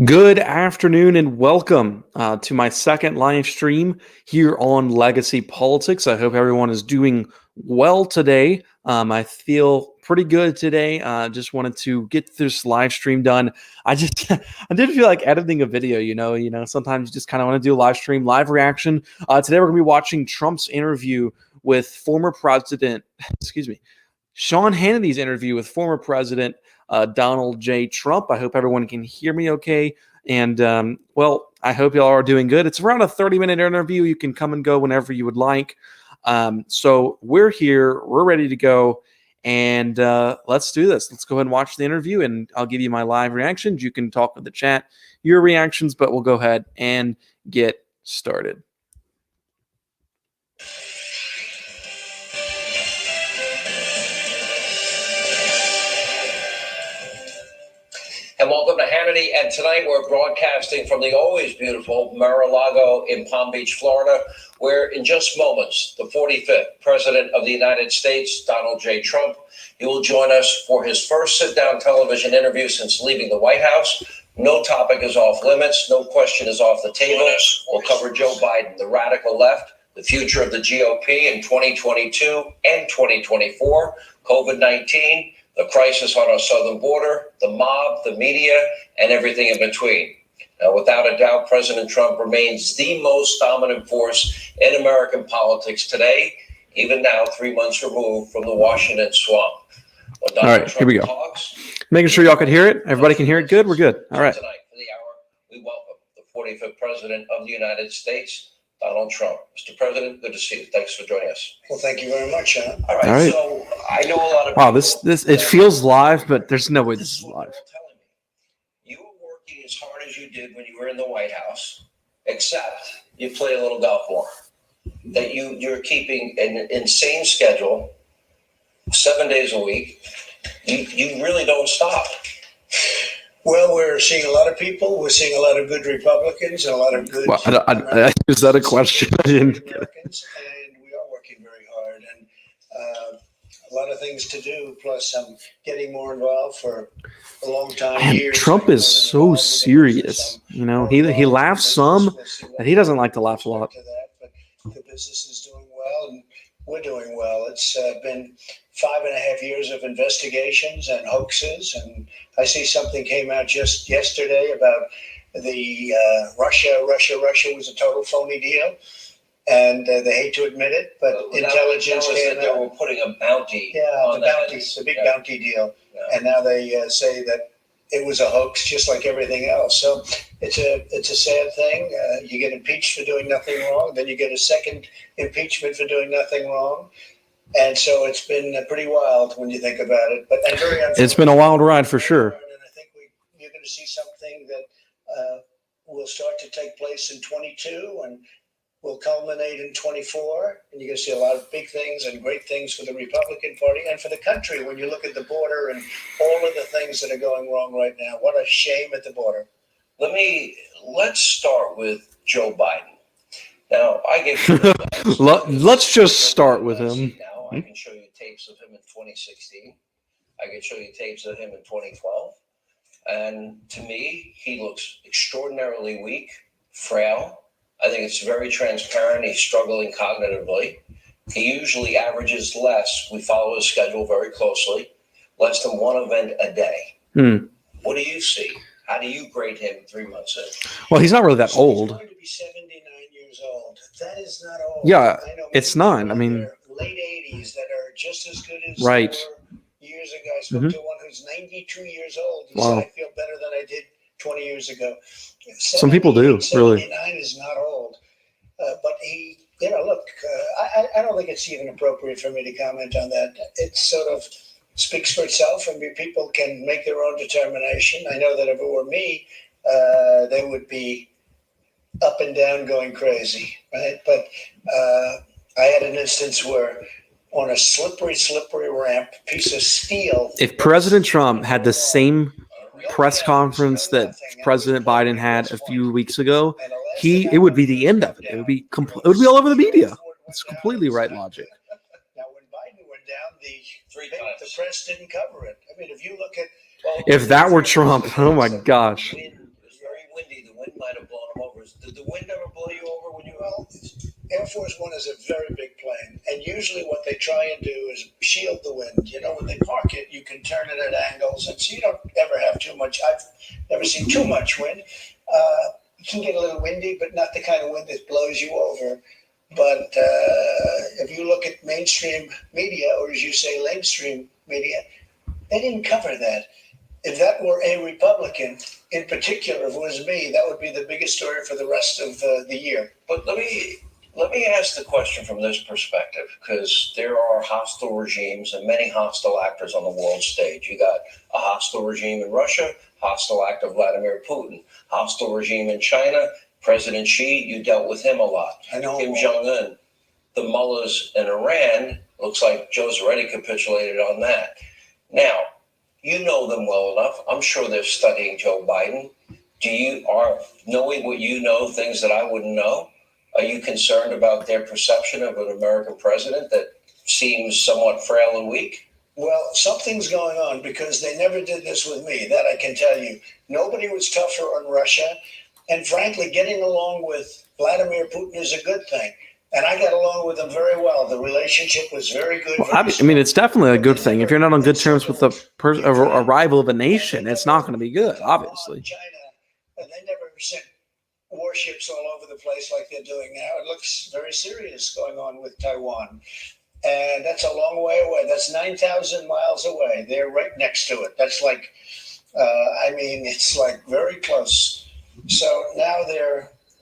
Good afternoon and welcome to my second live stream here on Legacy Politics. I hope everyone is doing well today. I feel pretty good today. Just wanted to get this live stream done. I just I didn't feel like editing a video. Sometimes you just kind of want to do a live stream, live reaction. Today we're gonna be watching Trump's interview with former President, excuse me, Sean Hannity's interview with former President Donald J. Trump. I hope everyone can hear me okay. And, I hope y'all are doing good. It's around a 30-minute interview. You can come and go whenever you would like. So we're here. We're ready to go. And let's do this. Let's go ahead and watch the interview, and I'll give you my live reactions. You can talk in the chat, your reactions, but we'll go ahead and get started. And welcome to Hannity. And tonight we're broadcasting from the always beautiful Mar-a-Lago in Palm Beach, Florida, where in just moments, the 45th President of the United States, Donald J. Trump, he will join us for his first sit-down television interview since leaving the White House. No topic is off limits. No question is off the table. We'll cover Joe Biden, the radical left, the future of the GOP in 2022 and 2024, COVID-19, the crisis on our southern border, the mob, the media, and everything in between. Now, without a doubt, President Trump remains the most dominant force in American politics today, even now, 3 months removed from the Washington swamp. All right, here we go. Making sure y'all can hear it. Everybody can hear it good? We're good. All right. Tonight, for the hour, we welcome the 45th President of the United States, Donald Trump. Mr. President, good to see you. Thanks for joining us. Well, thank you very much, Sean. All right. So I know a lot of wow, this it feels live, but there's no way this is live. Telling me, you were working as hard as you did when you were in the White House, except you play a little golf more. That you're keeping an insane schedule, 7 days a week. You really don't stop. Well, we're seeing a lot of people. We're seeing a lot of good Republicans and a lot of good. Well, is that a question? I didn't get it. And we are working very hard, and a lot of things to do. Plus, I'm getting more involved for a long time. Man, Trump is so serious. You know, he laughs some, but he doesn't like to laugh a lot. But the business is doing well, and we're doing well. It's been 5.5 years of investigations and hoaxes, and I see something came out just yesterday about the Russia was a total phony deal, and they hate to admit it, but intelligence came out. They were putting a bounty. Yeah, on the big bounty deal, and now they say that it was a hoax, just like everything else. So it's a sad thing. You get impeached for doing nothing wrong, then you get a second impeachment for doing nothing wrong. And so it's been pretty wild when you think about it. But and very it's been a wild ride for sure. And I think you're going to see something that will start to take place in 22 and will culminate in 24. And you're going to see a lot of big things and great things for the Republican Party and for the country when you look at the border and all of the things that are going wrong right now. What a shame at the border. Let's start with Joe Biden. Now, I get let's just start with him. Now, I can show you tapes of him in 2016. I can show you tapes of him in 2012. And to me, he looks extraordinarily weak, frail. I think it's very transparent. He's struggling cognitively. He usually averages less. We follow his schedule very closely, less than one event a day. What do you see? How do you grade him 3 months in? Well, he's not really that old. He's going to be 79 years old. That is not old. Yeah, it's not. I mean, late 80s that are just as good as right. They were years ago. I spoke to one who's 92 years old. He wow. said, I feel better than I did 20 years ago. Some people do, 79 really. is not old. But he, look, I don't think it's even appropriate for me to comment on that. It sort of speaks for itself, and people can make their own determination. I know that if it were me, they would be up and down going crazy, right? But I had an instance where on a slippery ramp, piece of steel. If President Trump had the same press conference that President Biden had a few weeks ago, it would be the end of it. It would be all over the media. It's completely right logic. Now, when Biden went down, the press didn't cover it. I mean, if you look at if that were Trump, oh my gosh. It was very Air Force One is a very big plane, and usually what they try and do is shield the wind. You know, when they park it, you can turn it at angles, and so you don't ever have too much. I've never seen too much wind. It can get a little windy, but not the kind of wind that blows you over. But if you look at mainstream media, or as you say, lamestream media, they didn't cover that. If that were a Republican, in particular, if it was me, that would be the biggest story for the rest of the year. But let me ask the question from this perspective, because there are hostile regimes and many hostile actors on the world stage. You got a hostile regime in Russia, hostile actor Vladimir Putin, hostile regime in China, President Xi, you dealt with him a lot. I know. Kim Jong-un, the mullahs in Iran, looks like Joe's already capitulated on that. Now, you know them well enough. I'm sure they're studying Joe Biden. Are knowing what you know, things that I wouldn't know? Are you concerned about their perception of an American president that seems somewhat frail and weak? Well, something's going on, because they never did this with me. That I can tell you. Nobody was tougher on Russia. And frankly, getting along with Vladimir Putin is a good thing. And I got along with him very well. The relationship was very good. Well, I mean, it's definitely a good thing. If you're not on good terms with a rival of a nation, it's not going to be good, obviously. China, and they never sent warships all over the place like they're doing now. It looks very serious going on with Taiwan. And that's a long way away. That's 9,000 miles away. They're right next to it. That's like, it's like very close. So now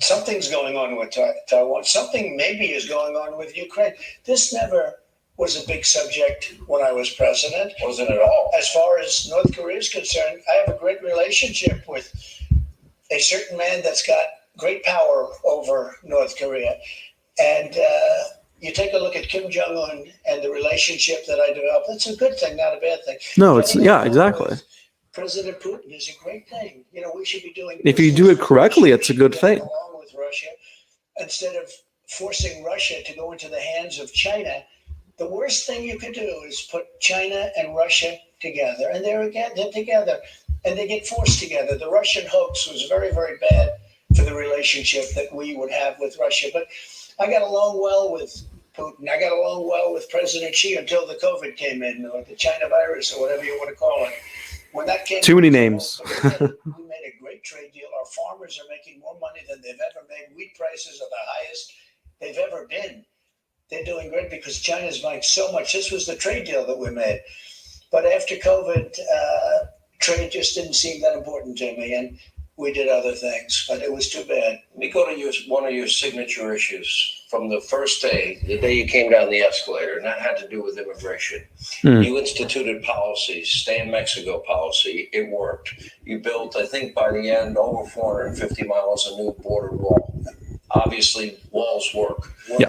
something's going on with Taiwan. Something maybe is going on with Ukraine. This never was a big subject when I was president. Wasn't at all. As far as North Korea is concerned, I have a great relationship with a certain man that's got great power over North Korea. And you take a look at Kim Jong-un and the relationship that I developed. It's a good thing, not a bad thing. No, exactly. President Putin is a great thing. You know, we should be doing. If you do it correctly, it's a good thing. Along with Russia, instead of forcing Russia to go into the hands of China, the worst thing you could do is put China and Russia together, and they're together, and they get forced together. The Russian hoax was very, very bad for the relationship that we would have with Russia. But I got along well with Putin. I got along well with President Xi until the COVID came in, or the China virus, or whatever you want to call it. When that came Too many names. We made a great trade deal. Our farmers are making more money than they've ever made. Wheat prices are the highest they've ever been. They're doing great because China's buying so much. This was the trade deal that we made. But after COVID, trade just didn't seem that important to me, and we did other things, but it was too bad. Let me go to one of your signature issues from the first day, the day you came down the escalator, and that had to do with immigration. You instituted policies, stay in Mexico policy. It worked. You built, I think by the end, over 450 miles of new border wall. Obviously, walls work. Yeah.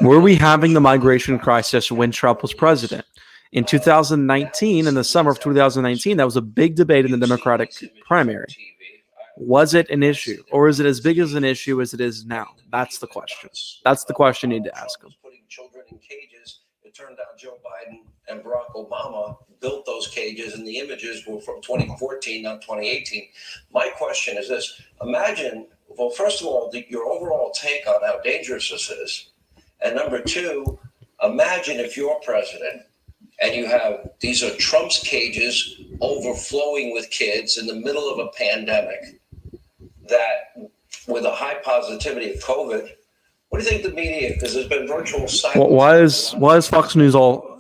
Were we having the migration crisis when Trump was president? In 2019, in the summer of 2019, that was a big debate in the Democratic primary. Was it an issue, or is it as big as an issue as it is now? That's the question. That's the question you need to ask them. Putting children in cages. It turned out Joe Biden and Barack Obama built those cages, and the images were from 2014, not 2018. My question is this: imagine, well, first of all, your overall take on how dangerous this is, and number two, imagine if you're president and you have these are Trump's cages overflowing with kids in the middle of a pandemic. That with a high positivity of COVID, what do you think the media? Because there's been virtual silence. Well, why is Fox News all?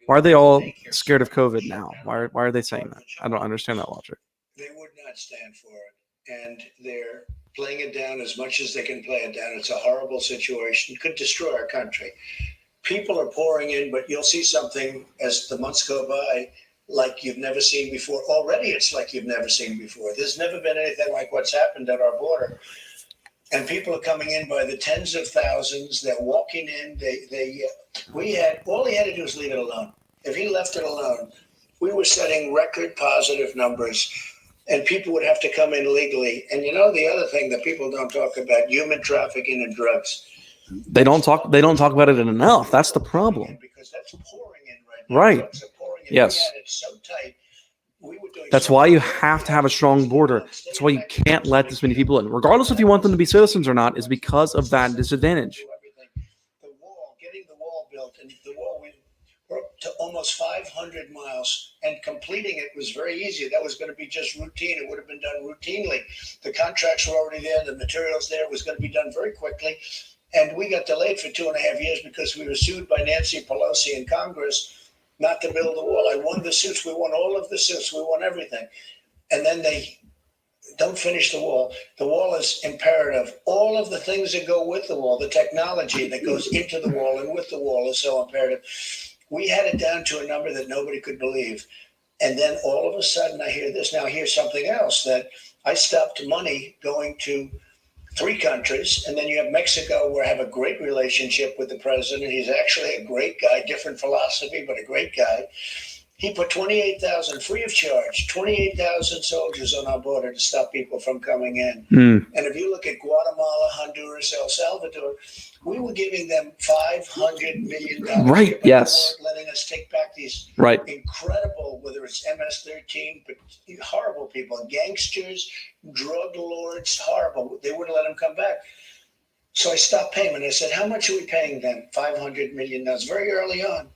Why are they all scared of COVID now? Why are they saying that? I don't understand that logic. They would not stand for it, and they're playing it down as much as they can play it down. It's a horrible situation. It could destroy our country. People are pouring in, but you'll see something as the months go by like you've never seen before. Already it's like you've never seen before. There's never been anything like what's happened at our border. And people are coming in by the tens of thousands. They're walking in. All he had to do was leave it alone. If he left it alone, we were setting record positive numbers, and people would have to come in legally. And you know, the other thing that people don't talk about, human trafficking and drugs. They don't talk about it enough. That's the problem. Because that's pouring in right now. Right. Drugs are pouring in. Yes. We had it so tight. That's why you have to have a strong border. That's why you can't let this many people in, regardless if you want them to be citizens or not, is because of that disadvantage. and the wall, we're up to almost 500 miles, and completing it was very easy. That was going to be just routine. It would have been done routinely. The contracts were already there. The materials there. It was going to be done very quickly. And we got delayed for 2.5 years because we were sued by Nancy Pelosi in Congress not to build the wall. I won the suits. We won all of the suits. We won everything. And then they don't finish the wall. The wall is imperative. All of the things that go with the wall, the technology that goes into the wall and with the wall is so imperative. We had it down to a number that nobody could believe. And then all of a sudden I hear this. Now here's something else, that I stopped money going to 3 countries. And then you have Mexico, where I have a great relationship with the president. He's actually a great guy, different philosophy, but a great guy. He put 28,000 free of charge, 28,000 soldiers on our border to stop people from coming in. And if you look at Guatemala, Honduras, El Salvador, we were giving them $500 million. Right. Yes. Letting us take back these incredible, whether it's MS-13, but horrible people, gangsters, drug lords, horrible. They wouldn't let them come back. So I stopped payment. I said, how much are we paying them? $500 million. That was very early on.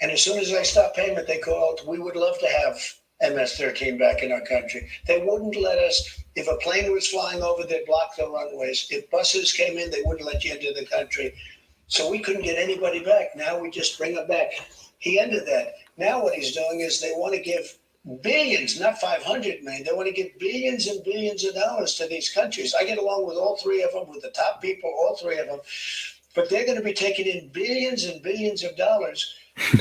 And as soon as I stopped payment, they called. We would love to have MS-13 back in our country. They wouldn't let us. If a plane was flying over, they'd block the runways. If buses came in, they wouldn't let you into the country. So we couldn't get anybody back. Now we just bring them back. He ended that. Now what he's doing is they want to give billions, not 500 million. They want to give billions and billions of dollars to these countries. I get along with all 3 of them, with the top people, all 3 of them. But they're going to be taking in billions and billions of dollars.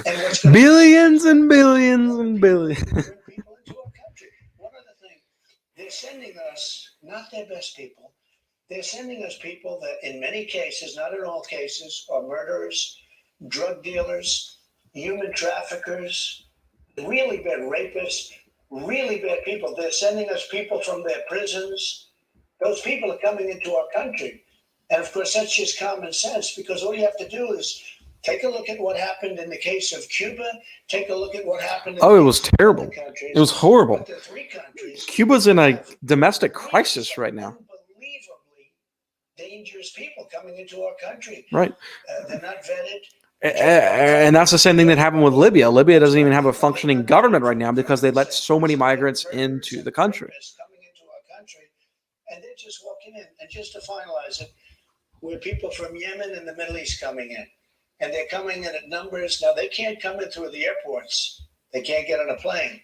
And what's going billions and billions and billions. People into our country. One other thing, they're sending us not their best people. They're sending us people that, in many cases, not in all cases, are murderers, drug dealers, human traffickers, really bad rapists, really bad people. They're sending us people from their prisons. Those people are coming into our country. And of course, that's just common sense, because all you have to do is take a look at what happened in the case of Cuba. Take a look at what happened in it was terrible. It was horrible. The 3 countries, Cuba's in a domestic crisis right now. Unbelievably dangerous people coming into our country. Right. They're not vetted. And that's the same thing that happened with Libya. Libya doesn't even have a functioning government right now because they let so many migrants into the country. Coming into our country, and they're just walking in. And just to finalize it, we're people from Yemen and the Middle East coming in. And they're coming in at numbers. Now, they can't come in through the airports. They can't get on a plane.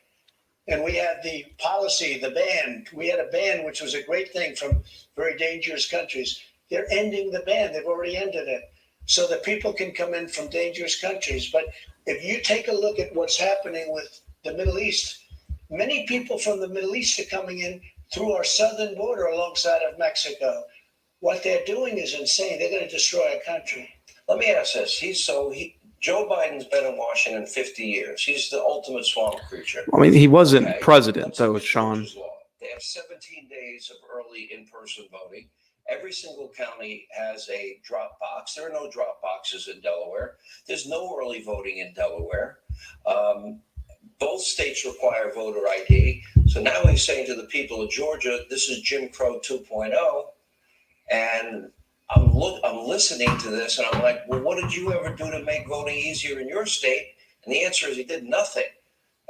And we had the policy, the ban. We had a ban, which was a great thing, from very dangerous countries. They're ending the ban. They've already ended it. So that people can come in from dangerous countries. But if you take a look at what's happening with the Middle East, many people from the Middle East are coming in through our southern border alongside of Mexico. What they're doing is insane. They're going to destroy our country. Let me ask this. Joe Biden's been in Washington 50 years. He's the ultimate swamp creature. I mean, he wasn't president, though, Sean. They have 17 days of early in-person voting. Every single county has a drop box. There are no drop boxes in Delaware. There's no early voting in Delaware. Both states require voter ID. So now he's saying to the people of Georgia, this is Jim Crow 2.0. And I'm listening to this, and I'm like, well, what did you ever do to make voting easier in your state? And the answer is he did nothing.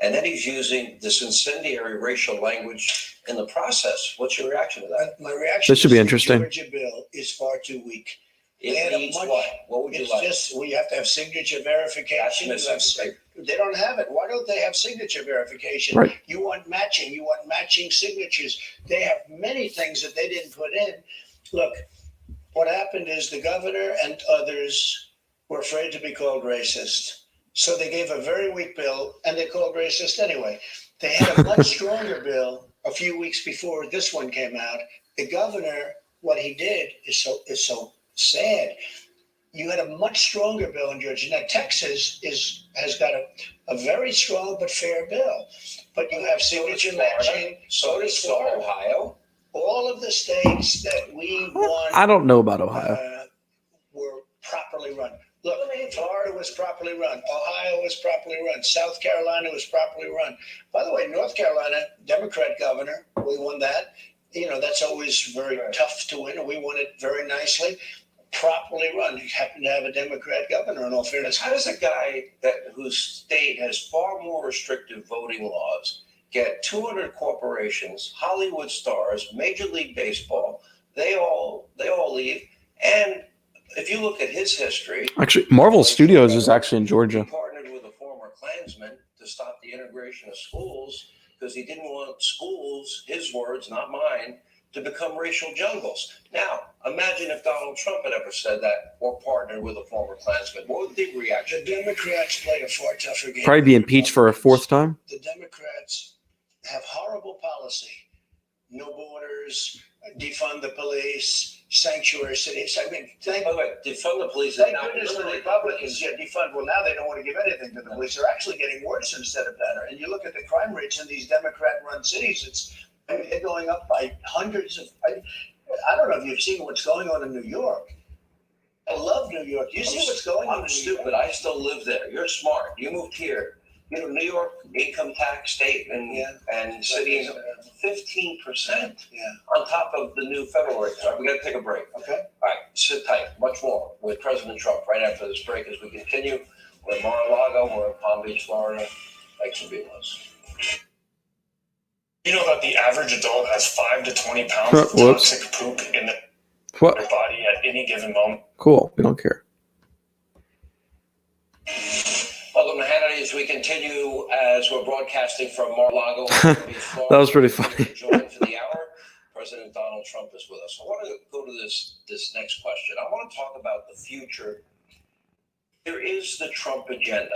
And then he's using this incendiary racial language in the process. What's your reaction to that? My reaction This should be is interesting. The Georgia bill is far too weak. It needs what? What would you like? It's just, we have to have signature verification. They don't have it. Why don't they have signature verification? Right. You want matching. You want matching signatures. They have many things that they didn't put in. Look, what happened is the governor and others were afraid to be called racist. So they gave a very weak bill, and they called racist anyway. They had a much stronger bill a few weeks before this one came out. The governor, what he did is so sad. You had a much stronger bill in Georgia. Now, Texas has got a very strong but fair bill. But you have signature matching. So does Florida. Ohio. All of the states that we won. I don't know about Ohio. Were properly run. Look, Florida was properly run. Ohio was properly run. South Carolina was properly run. By the way, North Carolina, Democrat governor, we won that. You know, that's always very tough to win, and we won it very nicely. properly run. You happen to have a Democrat governor, in all fairness. How does a guy whose state has far more restrictive voting laws get 200 corporations, Hollywood stars, Major League Baseball? They all leave. And if you look at his history, actually, Marvel Studios is actually in he Georgia. partnered with a former Klansman to stop the integration of schools because he didn't want schools, his words, not mine, to become racial jungles. Now, imagine if Donald Trump had ever said that or partnered with a former Klansman. What would the reaction The Democrats play a far tougher game. Probably be impeached for a fourth time. The Democrats have horrible policy. No borders, defund the police, sanctuary cities. I mean, By the way, defund the police. thank goodness the Republicans defund. Well, now they don't want to give anything to the police. They're actually getting worse instead of better. And you look at the crime rates in these Democrat-run cities, they're going up by hundreds of. I don't know if you've seen what's going on in New York. I love New York. You see what's going on? I'm stupid. I still live there. You're smart. You moved here. You know, New York income tax state and city 15%. Yeah. On top of the new federal rates. All right, we got to take a break. Okay. All right, sit tight. Much more with President Trump right after this break as we continue. We're in Mar-a-Lago. We're in Palm Beach, Florida. Thanks for being with us. You know that the average adult has 5 to 20 pounds of Whoops. toxic poop in their What? body at any given moment. Cool. We don't care. Welcome to Hannity as we continue as we're broadcasting from Mar-a-Lago. That was pretty funny. Joined for the hour. President Donald Trump is with us. I want to go to this next question. I want to talk about the future. There is the Trump agenda,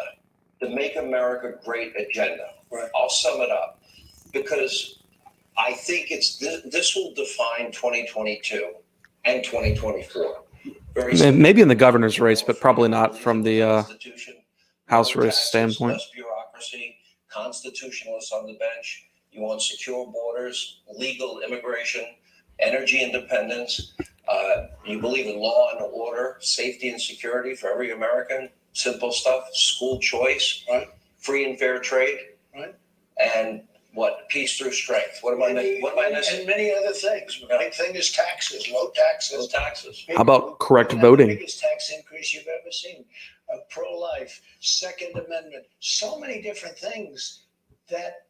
the Make America Great agenda. Right. I'll sum it up because I think this will define 2022 and 2024. Maybe in the governor's race, but probably not from the Constitution. House No race taxes, standpoint. less bureaucracy, constitutionalists on the bench. You want secure borders, legal immigration, energy independence. You believe in law and order, safety and security for every American. Simple stuff. School choice, Right. Free and fair trade, Right. And what? Peace through strength. What am I missing? And many other things. Yeah. Big thing is taxes, low No taxes. taxes. How about correct The voting? biggest tax increase you've ever seen. Pro-life, Second Amendment, so many different things that,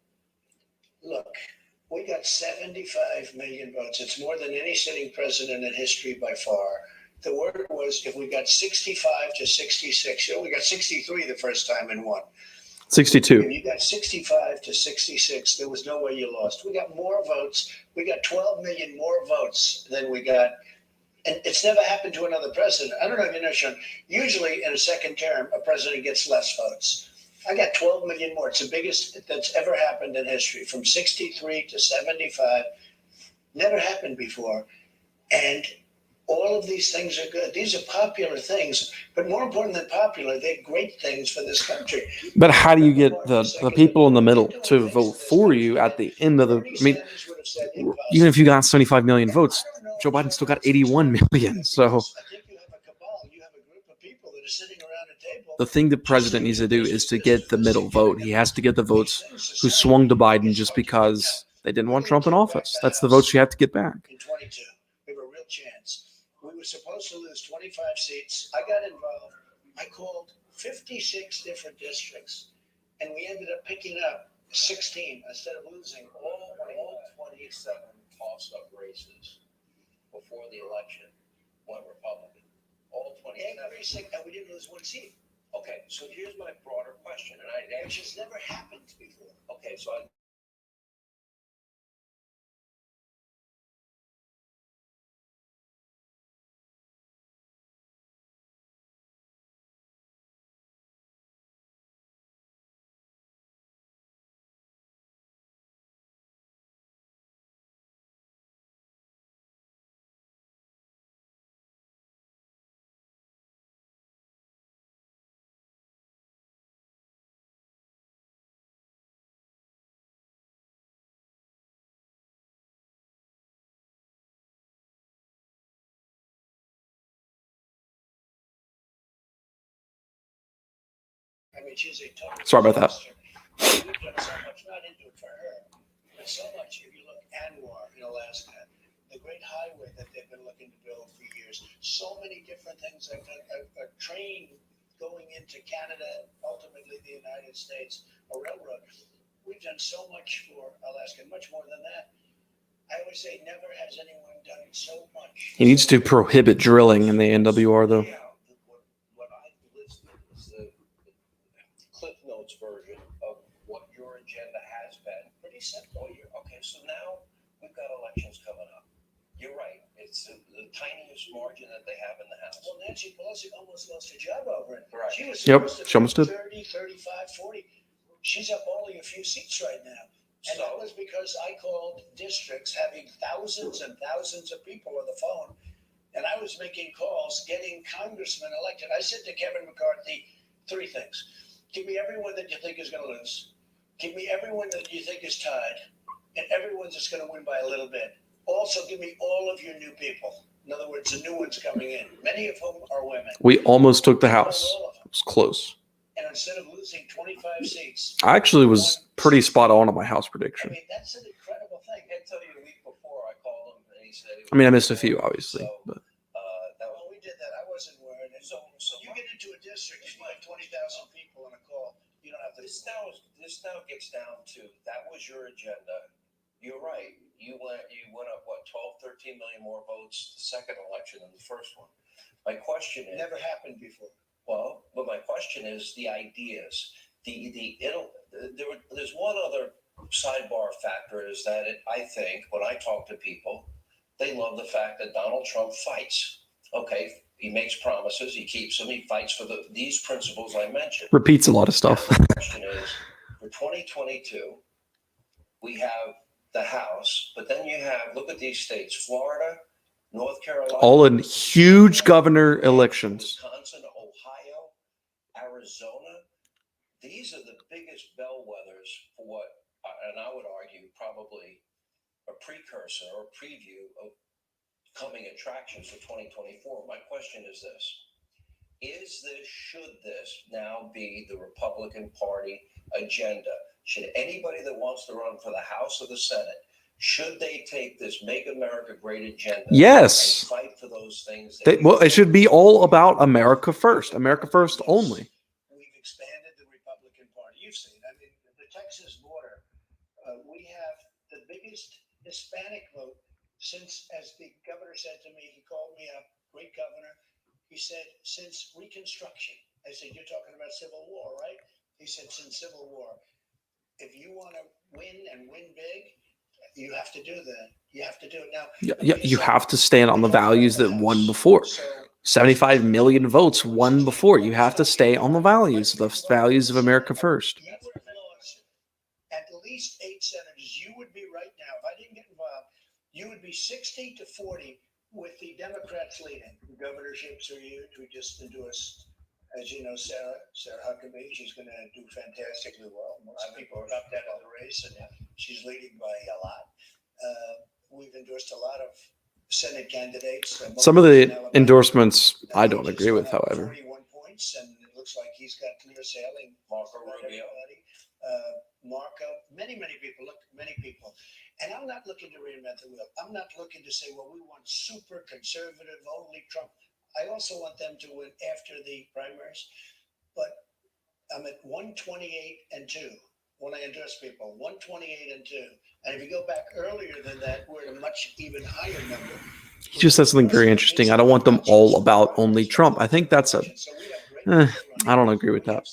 look, we got 75 million votes. It's more than any sitting president in history by far. The word was if we got 65 to 66, we got 63 the first time and won. 62. If you got 65 to 66, there was no way you lost. We got more votes. We got 12 million more votes than we got. And it's never happened to another president. I don't know if you know, Sean, usually in a second term, a president gets less votes. I got 12 million more. It's the biggest that's ever happened in history, from 63 to 75. Never happened before. And all of these things are good. These are popular things, but more important than popular, they're great things for this country. But how do you get the people in the middle to vote for you at the end of the? I mean, even if you got 75 million votes, Joe Biden still got 81 million. So I think you have a cabal. You have a group of people that are sitting around a table. the thing the president needs to do is to get the middle vote. He has to get the votes who swung to Biden just because they didn't want Trump in office. That's the votes you have to get back. In 22, we have a real chance. We were supposed to lose 25 seats. I got involved. I called 56 different districts, and we ended up picking up 16 instead of losing All 27 toss-up races before the election went Republican. All 27. every single, and we didn't lose one seat, Okay, so here's my broader question, and I which has never happened before. okay, so I I mean, she's a total. Sorry about that. We've done so much, not into it for her, but so much. If you look, Anwar in Alaska, the great highway that they've been looking to build for years. So many different things. A train going into Canada, ultimately the United States, a railroad. We've done so much for Alaska, much more than that. I would say never has anyone done so much. He needs to prohibit drilling in the NWR, though. Yeah, what I listed is the Cliff Notes version of what your agenda has been. Pretty simple. Okay, so now we've got elections coming up. You're right. It's the tiniest margin that they have in the House. Well, Nancy Pelosi almost lost her job over it. Right. She was Yep, supposed to she almost did. 30, 35, 40. She's up only a few seats right now. And that was because I called districts having thousands and thousands of people on the phone. And I was making calls, getting congressmen elected. I said to Kevin McCarthy, 3 things. Give me everyone that you think is going to lose. Give me everyone that you think is tied. And everyone's just going to win by a little bit. Also, give me all of your new people. In other words, the new ones coming in, many of whom are women. We almost took the House. All of them. It was close. And instead of losing 25 seats, I actually was pretty spot on my House I prediction. mean, that's an incredible thing. I tell you, a week before I called him and he said, I mean, I missed a few, obviously, but Well, we did that. I wasn't worried. And so you get into a district, you have 20,000 people on a call. You don't have to. This now gets down to that was your agenda. You're right. You went up what 12, 13 million more votes the second election than the first one. My question is Never happened before. well, but my question is the ideas. There's one other sidebar factor is that I think when I talk to people, they love the fact that Donald Trump fights. Okay, he makes promises, he keeps them, he fights for these principles I mentioned. repeats a lot of stuff. Now, the question is, for 2022, we have the House, but then you have, look at these states, Florida, North Carolina. All in huge governor elections. Wisconsin, Ohio, Arizona. These are the biggest bellwethers for what, and I would argue, probably a precursor or preview of coming attractions for 2024. My question is this: should this now be the Republican Party agenda? Should anybody that wants to run for the House or the Senate, should they take this Make America Great agenda? Yes. And fight for those things? Well, it should be all about America first. America first only. We've expanded the Republican Party. You've seen, I mean, the Texas border, we have the biggest Hispanic vote since, as the governor said to me, he called me up, great governor. He said, since Reconstruction. I said, you're talking about Civil War, right? He said, since Civil War. If you want to win and win big, you have to do that. You have to do it now. Yeah, you have to stand on the values that won before. 75 million votes won before. You have to stay on the values of America first. You would have lost at least 8 senators. You would be right now, if I didn't get involved, you would be 60-40 with the Democrats leading. The governorships are huge. We just endorsed, as you know, Sarah Huckabee. She's going to do fantastically well. Most people dropped out of the race, and she's leading by a lot. We've endorsed a lot of Senate candidates. Some of the endorsements I don't agree with, however. 41 points, and it looks like he's got clear sailing. Marco Rubio. Marco, many people. Look, many people. And I'm not looking to reinvent the wheel. I'm not looking to say, well, we want super conservative, only Trump. I also want them to win after the primaries. But I'm at 128-2 when I endorse people, 128-2. And if you go back earlier than that, we're at a much even higher number. He just said something very interesting. I don't want them all about only Trump. I think that's I don't agree with that.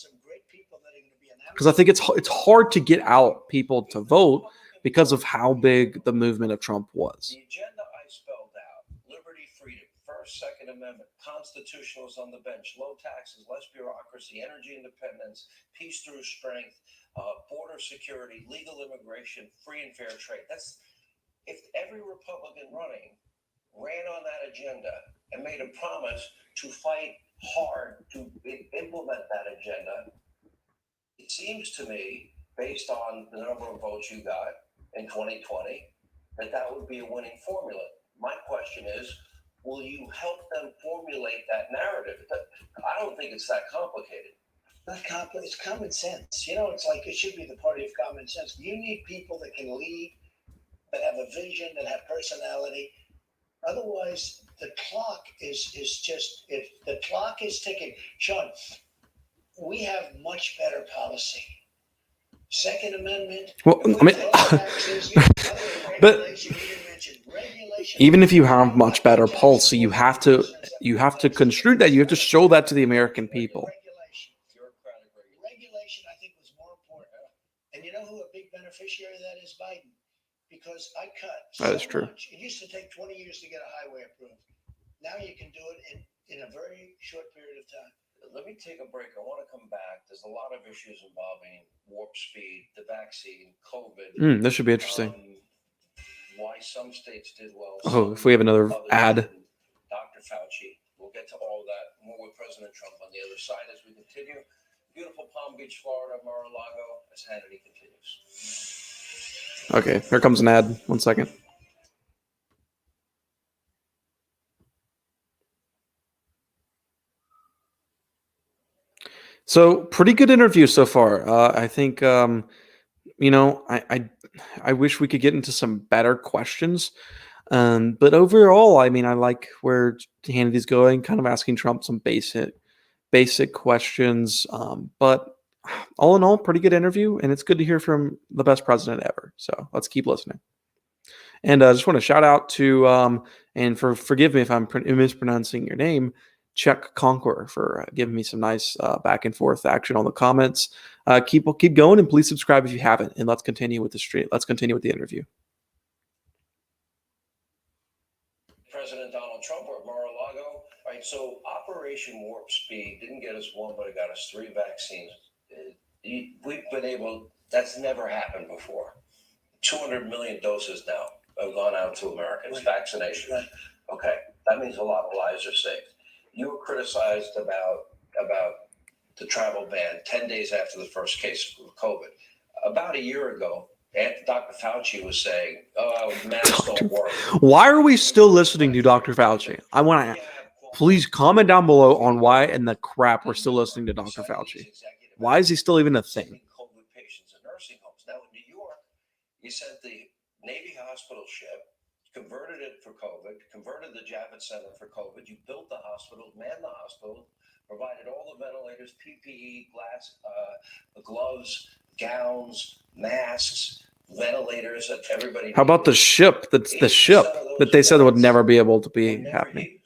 Because I think it's hard to get out people to vote because of how big the movement of Trump was. The agenda I spelled out: liberty, freedom, First, Second Amendment, constitutionals on the bench, low taxes, less bureaucracy, energy independence, peace through strength, border security, legal immigration, free and fair trade. That's if every Republican running ran on that agenda and made a promise to fight hard to implement that agenda. It seems to me, based on the number of votes you got in 2020, that would be a winning formula. My question is, will you help them formulate that narrative? I don't think it's that complicated. Not complicated. It's common sense. You know, it's like it should be the party of common sense. You need people that can lead, that have a vision, that have personality. Otherwise, the clock is the clock is ticking. Sean, we have much better policy. Second Amendment. Well, I mean, Taxes, but regulation, you didn't mention regulation. even if you have much better policy, you have to construe that. You have to show that to the American people. Regulation, I think, was more important. And you know who a big beneficiary of that is? Biden. Because I cut That is true. much. It used to take 20 years to get a highway approved. Now you can do it in a very short period of time. Let me take a break. I want to come back. There's a lot of issues involving warp speed, the vaccine, COVID. This should be interesting. Why some states did well. Oh, if we have another ad. Dr. Fauci. We'll get to all that. More with President Trump on the other side as we continue. Beautiful Palm Beach, Florida, Mar-a-Lago, as Hannity continues. Okay, here comes an ad. 1 second. So, pretty good interview so far. I think, I wish we could get into some better questions. But overall, I mean, I like where Hannity's going, kind of asking Trump some basic questions. But all in all, pretty good interview, and it's good to hear from the best president ever. So let's keep listening. And I just want to shout out to, and forgive me if I'm mispronouncing your name, Czech Conqueror, for giving me some nice back and forth action on the comments. Keep going, and please subscribe if you haven't. And let's continue with the stream. Let's continue with the interview. President Donald Trump or Mar-a-Lago. Right, so Operation Warp Speed didn't get us one, but it got us 3 vaccines. We've been able, that's never happened before. 200 million doses now have gone out to Americans, vaccination. Right. Okay, that means a lot of lives are saved. You were criticized about the travel ban 10 days after the first case of COVID. About a year ago, Dr. Fauci was saying, masks don't work. Why are we still listening to Dr. Fauci? I want to please comment down below on why in the crap we're still listening to Dr. Fauci. Why is he still even a thing? COVID patients in nursing homes. Now in New York, you sent the Navy hospital ship, converted it for COVID, converted the Javits Center for COVID. You built the hospital, manned the hospital, provided all the ventilators, PPE, gloves, gowns, masks, ventilators that everybody needed. How about the ship? That's the ship that they said would never be able to be happening.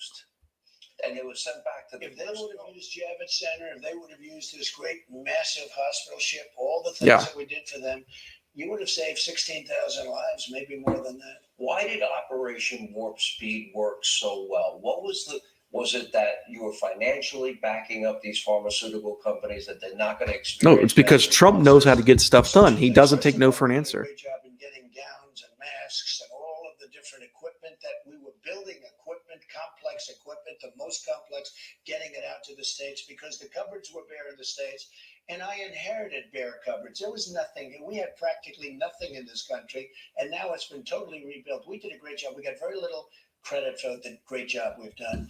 And it was sent back to the If they would have used Javits Center, if they would have used this great, massive hospital ship, all the things that we did for them, you would have saved 16,000 lives, maybe more than that. Why did Operation Warp Speed work so well? What was it that you were financially backing up these pharmaceutical companies that they're not going to experience? No, it's because Trump knows how to get stuff done. He doesn't take no for an answer. Great job in getting gowns and masks and all of the different equipment that we were building, complex equipment, the most complex, getting it out to the States because the cupboards were bare in the States. And I inherited bare cupboards. There was nothing. We had practically nothing in this country. And now it's been totally rebuilt. We did a great job. We got very little credit for the great job we've done.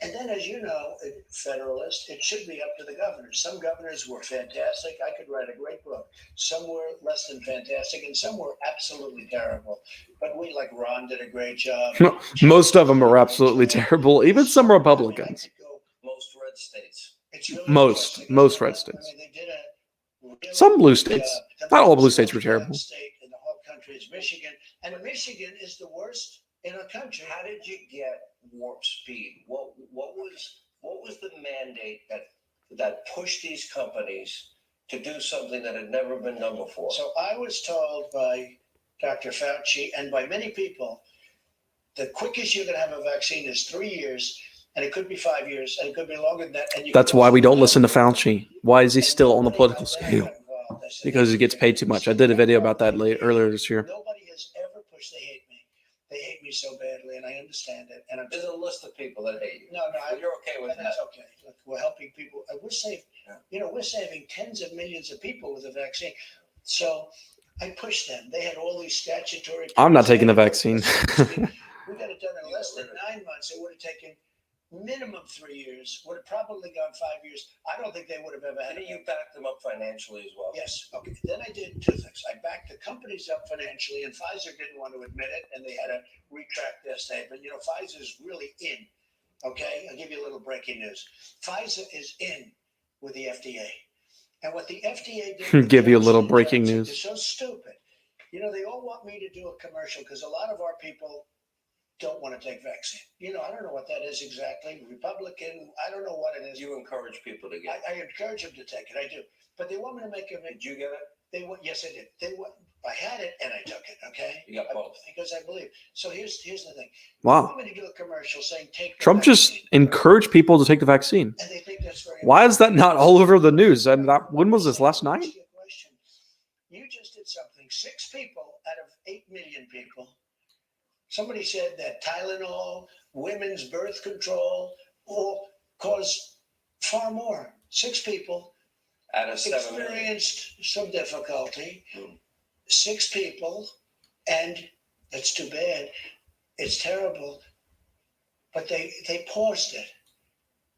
And then, as you know, Federalist, it should be up to the governors. Some governors were fantastic. I could write a great book. Some were less than fantastic, and some were absolutely terrible. But we, like Ron, did a great job. Most of them are absolutely terrible. Even some Republicans. Most red states. Really most red states. I mean, they did a really some blue states. Not all blue states were terrible. State in the whole country is Michigan, and Michigan is the worst in our country. How did you get warp speed? What was the mandate that pushed these companies to do something that had never been done before? So I was told by Dr. Fauci and by many people, the quickest you're going to have a vaccine is 3 years, and it could be 5 years, and it could be longer than that. And that's why we don't listen to Fauci. Why is he still on the political scale? Because he gets paid too much. I did a video about that earlier this year. Nobody has ever pushed. They hate me. They hate me so badly, and I understand it. And there's a list of people that hate you. No, you're okay with that. That's okay. Look, we're helping people. We're saving tens of millions of people with the vaccine. So I pushed them. They had all these statutory. I'm not taking the vaccine. We got it done in less than 9 months. It would have taken minimum 3 years, would have probably gone 5 years. I don't think they would have ever had Didn't it. you back them up financially as well? Yes. Okay. Then I did two things. I backed the companies up financially, and Pfizer didn't want to admit it, and they had to retract their statement. You know, Pfizer's really in. Okay. I'll give you a little breaking news. Pfizer is in with the FDA. And what the FDA did Give you a little Johnson & breaking Johnson news. is so stupid. You know, they all want me to do a commercial because a lot of our people don't want to take vaccine. You know, I don't know what that is exactly. Republican, I don't know what it is. You encourage people to get it. I encourage them to take it. I do. But they want me to make a Did you get it? They want, yes, I did. I had it and I took it. Okay. You got both. Because I believe. So here's the thing. They Wow. want me to do a commercial saying take the Trump just vaccine, encouraged people to take the vaccine. and they think that's very Why is that not all over the news? And when was this, last night? You just did something. 6 people out of 8 million people. Somebody said that Tylenol, women's birth control, all cause far more. 6 people Out of 7 million. experienced some difficulty. Hmm. 6 people, and that's too bad. It's terrible. But they paused it.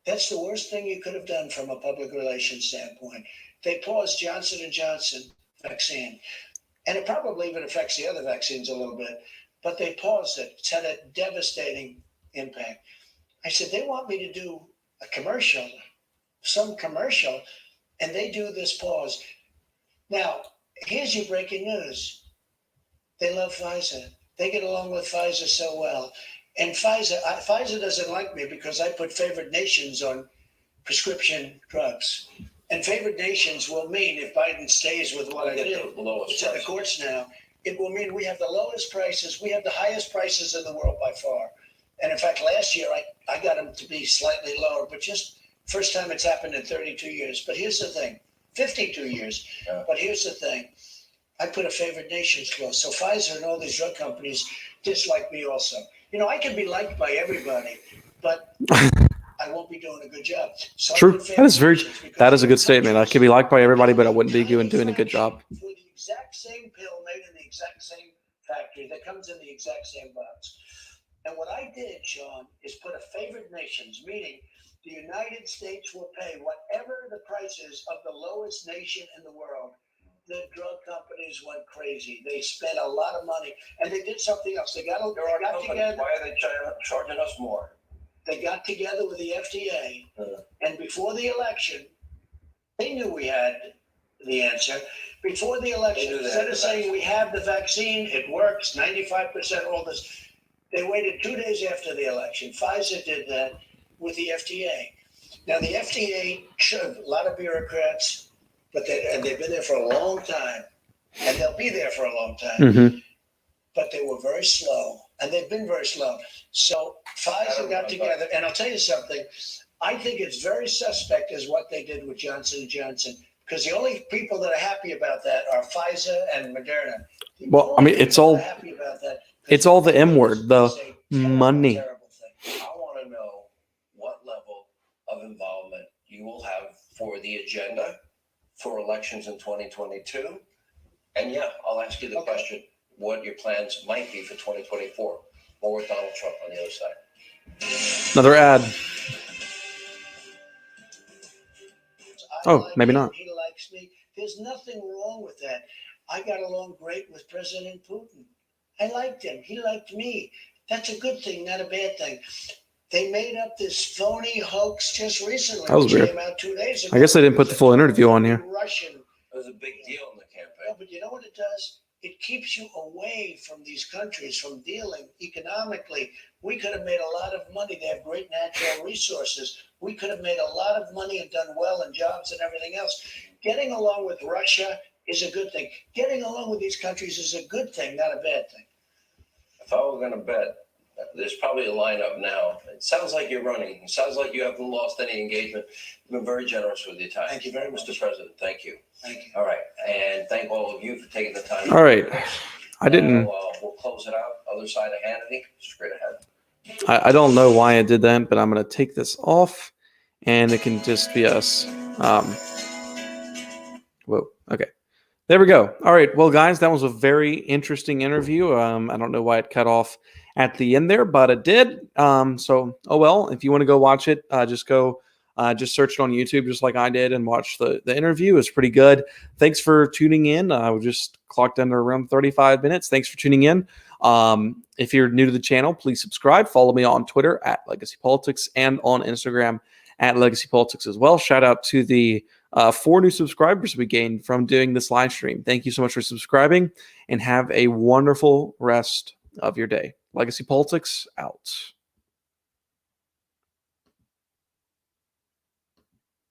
That's the worst thing you could have done from a public relations standpoint. They paused Johnson & Johnson vaccine. And it probably even affects the other vaccines a little bit. But they paused it. It's had a devastating impact. I said, they want me to do a commercial, some commercial, and they do this pause. Now, here's your breaking news. They love Pfizer. They get along with Pfizer so well. And Pfizer doesn't like me because I put favored nations on prescription drugs. And favored nations will mean if Biden stays with what I did, it's in the courts now, it will mean we have the lowest prices. We have the highest prices in the world by far. And in fact, last year, I got them to be slightly lower, but just first time it's happened in 32 years. But here's the thing, 52 years. Yeah. But here's the thing. I put a favored nations clause. So Pfizer and all these drug companies dislike me also. You know, I can be liked by everybody, but I won't be doing a good job. So True. That is a good statement. I could be liked by everybody, but I wouldn't be doing a good job. For the exact same pill made in the exact same factory that comes in the exact same box. And what I did, Sean, is put a favored nations, meaning the United States will pay whatever the price is of the lowest nation in the world. The drug companies went crazy. They spent a lot of money, and they did something else. They got together. Why are they charging us more? They got together with the FDA, and before the election, they knew we had the answer. Before the election, instead of saying we have the vaccine, it works, 95%, all this, they waited 2 days after the election. Pfizer did that with the FDA. Now, the FDA, a lot of bureaucrats, but they've been there for a long time, and they'll be there for a long time. Mm-hmm. But they were very slow, and they've been very slow. So Pfizer got together, and I'll tell you something. I think it's very suspect is what they did with Johnson & Johnson, because the only people that are happy about that are Pfizer and Moderna. Well, I mean, it's all the M word, the money. I want to know what level of involvement you will have for the agenda for elections in 2022. And yeah, I'll ask you the question, what your plans might be for 2024, or with Donald Trump on the other side. Another ad. Oh, maybe not. He likes me. There's nothing wrong with that. I got along great with President Putin. I liked him. He liked me. That's a good thing, not a bad thing. They made up this phony hoax just recently. That was weird. Came out 2 days ago. I guess they didn't put the full interview on here. Russian. It was a big deal in the campaign. Yeah, but you know what it does? It keeps you away from these countries, from dealing economically. We could have made a lot of money. They have great natural resources. We could have made a lot of money and done well in jobs and everything else. Getting along with Russia is a good thing. Getting along with these countries is a good thing, not a bad thing. If I were going to bet, there's probably a lineup now. It sounds like you're running. It sounds like you haven't lost any engagement. You've been very generous with your time. Thank you very much. Mr. President, thank you. Thank you. All right. And thank all of you for taking the time. All right. I didn't. We'll close it out. Other side of Hannity. Straight ahead. I don't know why I did that, but I'm going to take this off, and it can just be us. Whoa. Okay. There we go. All right. Well, guys, that was a very interesting interview. I don't know why it cut off at the end there, but it did. So, oh well, if you want to go watch it, just go. Just search it on YouTube, just like I did, and watch the interview. It's pretty good. Thanks for tuning in. We just clocked under around 35 minutes. Thanks for tuning in. If you're new to the channel, please subscribe. Follow me on Twitter at Legacy Politics and on Instagram at Legacy Politics as well. Shout out to the 4 new subscribers we gained from doing this live stream. Thank you so much for subscribing, and have a wonderful rest of your day. Legacy Politics out.